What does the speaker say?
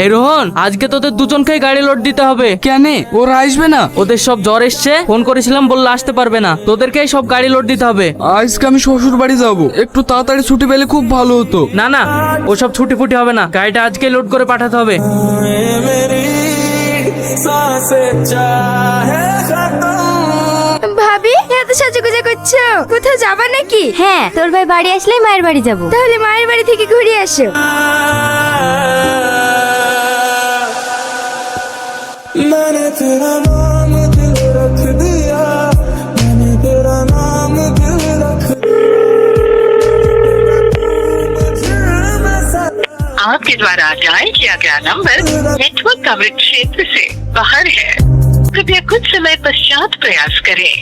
এই রোহন, আজকে তোদের দুজনকেই গাড়ি লোড দিতে হবে। কেন, ওরা আসবে না? ওদের সব জ্বর এসছে, ফোন করেছিলাম বললে আসতে পারবে না। তোদেরকেই সব গাড়ি লোড দিতে হবে। আজকে আমি শ্বশুর বাড়ি যাবো, একটু তাড়াতাড়ি ছুটি পেলে খুব ভালো হতো। না না, ওসব ছুটি ফুটি হবে না, গাড়িটা আজকে লোড করে পাঠাতে হবে। ভাবি, এত সাজুগুজু করছো, কোথাও যাবা নাকি? হ্যাঁ, তোর ভাই বাড়ি আসলেই মায়ের বাড়ি যাব। তাহলে মায়ের বাড়ি থেকে ঘুরে আসো। मैंने तेरा नाम दिल रख दिया, मैंने तेरा नाम दिल रख आपके द्वारा डायल किया गया नंबर नेटवर्क कवरेज क्षेत्र से बाहर है। कृपया कुछ समय पश्चात प्रयास करें।